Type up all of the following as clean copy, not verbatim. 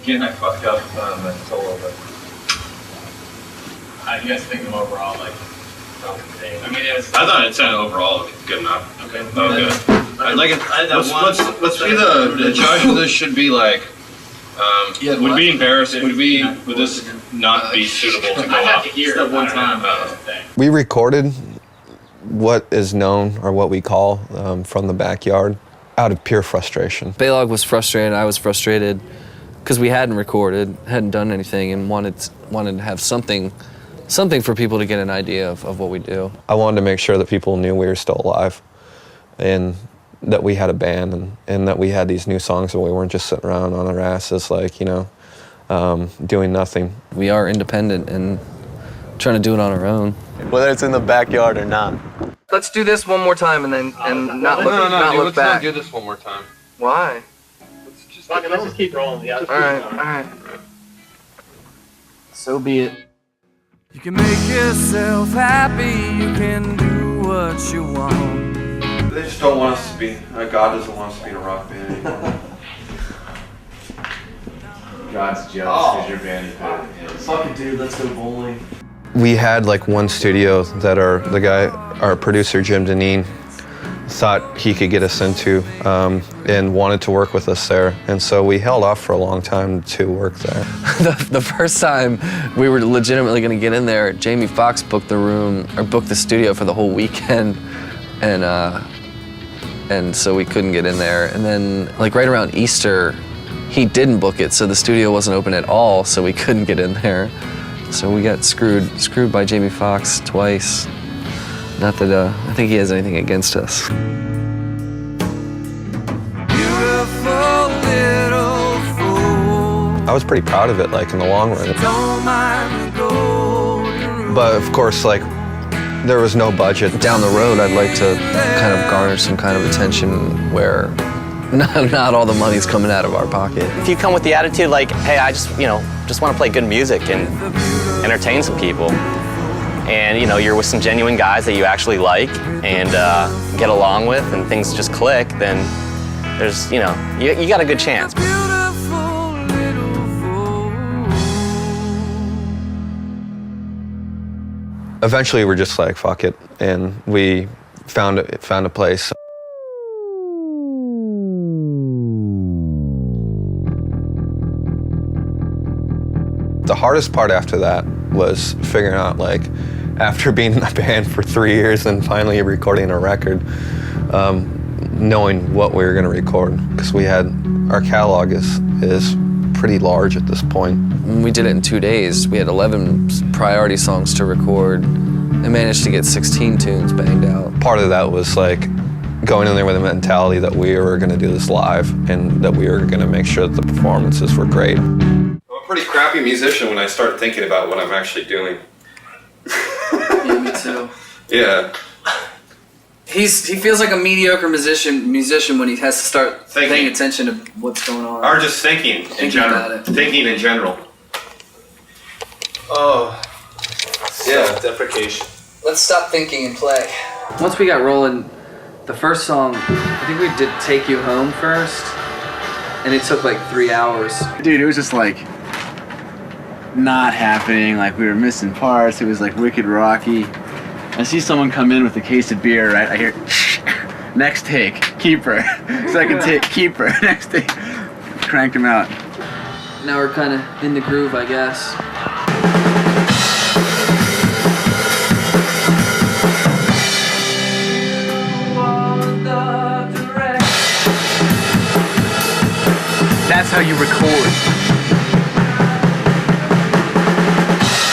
Again, I fucked up that solo, but how do you guys think of overall, like, thing? I mean, I thought it sounded overall good enough. Okay. Oh, good. Let's be the judge of this should be like, would be embarrassed, would this not be suitable to go I have up? to hear it one time. We recorded what is known, or what we call, from the backyard, out of pure frustration. Baylog was frustrated, I was frustrated, because we hadn't recorded, hadn't done anything, and wanted to have something for people to get an idea of what we do. I wanted to make sure that people knew we were still alive, and that we had a band, and that we had these new songs, and we weren't just sitting around on our asses, like, you know, doing nothing. We are independent and trying to do it on our own. Whether it's in the backyard or not. Let's do this one more time and then not look back. Let's not do this one more time. Why? Let's just keep rolling. Yeah, all right. So be it. You can make yourself happy, you can do what you want. They just don't want us to be, God doesn't want us to be in a rock band anymore. God's jealous because your band is Fuck it, dude, let's go bowling. We had like one studio that our producer Jim Deneen thought he could get us into, and wanted to work with us there. And so we held off for a long time to work there. The first time we were legitimately gonna get in there, Jamie Foxx booked the studio for the whole weekend, and so we couldn't get in there. And then like right around Easter, he didn't book it, so the studio wasn't open at all, so we couldn't get in there. So we got screwed by Jamie Foxx twice. Not that I think he has anything against us. Beautiful little fool. I was pretty proud of it, like in the long run. Don't mind the golden But of course, like, there was no budget. Down the road, I'd like to kind of garner some kind of attention where not all the money's coming out of our pocket. If you come with the attitude like, hey, I just want to play good music and entertain some people, and you're with some genuine guys that you actually like and get along with, and things just click, then there's, you got a good chance. Eventually, we're just like, fuck it, and we found a place. The hardest part after that was figuring out, like, after being in a band for 3 years and finally recording a record, knowing what we were going to record, because our catalog is pretty large at this point. We did it in 2 days. We had 11 priority songs to record and managed to get 16 tunes banged out. Part of that was like going in there with a mentality that we were going to do this live and that we were going to make sure that the performances were great. I'm a pretty crappy musician when I start thinking about what I'm actually doing. Yeah, me too. Yeah. He feels like a mediocre musician when he has to start Thinking. paying attention to what's going on. Or just thinking in general. about it. Thinking in general. Oh. Yeah. Deprecation. Let's stop thinking and play. Once we got rolling, the first song, I think we did Take You Home first, and it took like 3 hours. Dude, it was just like not happening, like we were missing parts, it was like wicked rocky. I see someone come in with a case of beer, right? I hear, next take, keeper. Second take, keeper, next take. Cranked him out. Now we're kind of in the groove, I guess. That's how you record.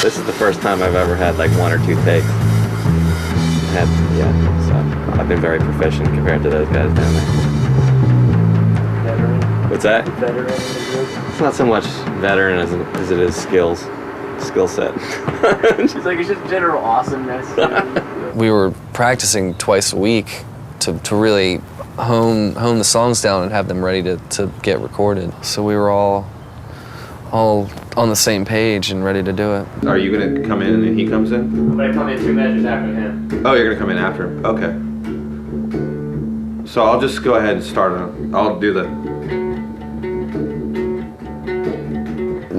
This is the first time I've ever had like 1 or 2 takes. So I've been very proficient compared to those guys down there. Veteran. What's that? Veteran in the group. It's not so much veteran as it is skill set. She's like, it's just general awesomeness. We were practicing twice a week to really hone the songs down and have them ready to get recorded. So we were all on the same page and ready to do it. Are you going to come in and then he comes in? I'm going to come in 2 measures after him. Oh, you're going to come in after? Okay. So I'll just go ahead and start. I'll do the...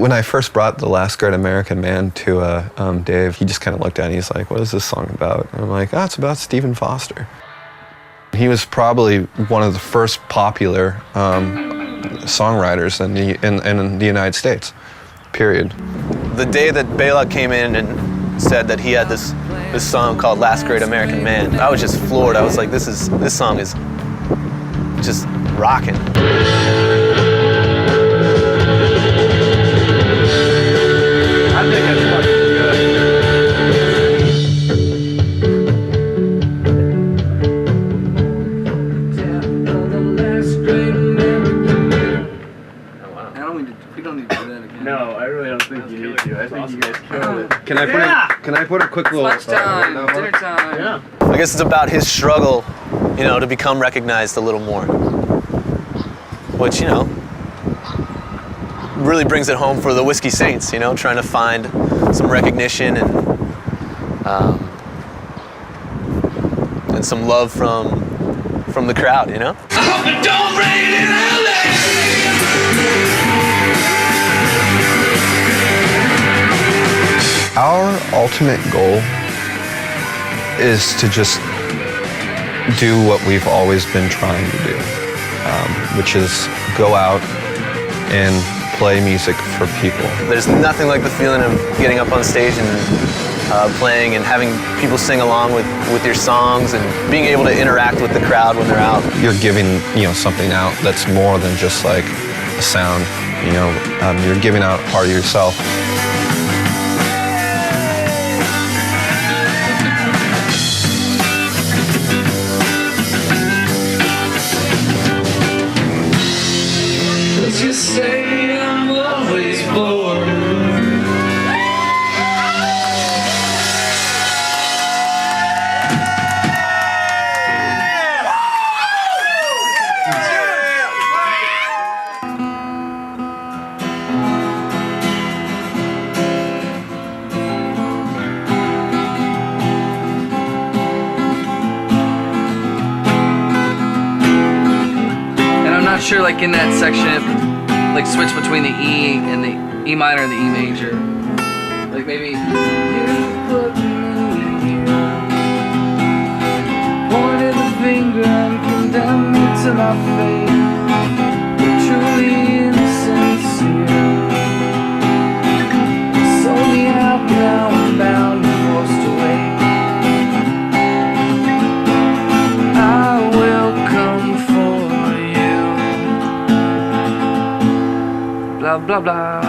When I first brought The Last Great American Man to Dave, he just kind of looked at it and he's like, what is this song about? And I'm like, oh, it's about Stephen Foster. He was probably one of the first popular songwriters in the United States, period. The day that Bela came in and said that he had this song called Last Great American Man, I was just floored. I was like, this song is just rocking. I think it's fucking good. We don't need to do that again. No, I really don't think you need to. I think you guys killed it. Can I put a quick little... Lunchtime, dinner time. Yeah. I guess it's about his struggle, you know, to become recognized a little more. Which, you know, really brings it home for the Whiskey Saints, you know, trying to find some recognition and some love from the crowd, you know? Don't rain in LA! Our ultimate goal is to just do what we've always been trying to do, which is go out and play music for people. There's nothing like the feeling of getting up on stage and playing and having people sing along with your songs and being able to interact with the crowd when they're out. You're giving, you know, something out that's more than just like a sound. You know, you're giving out part of yourself. You say I'm always bored. And I'm not sure, like in that section, like switch between the E and the E minor and the E major. Like maybe you put me here, pointed the finger and condemned me to my fate. Truly insincere. Sold me out now and bound and forced to wait. I will come for you. Blah blah blah.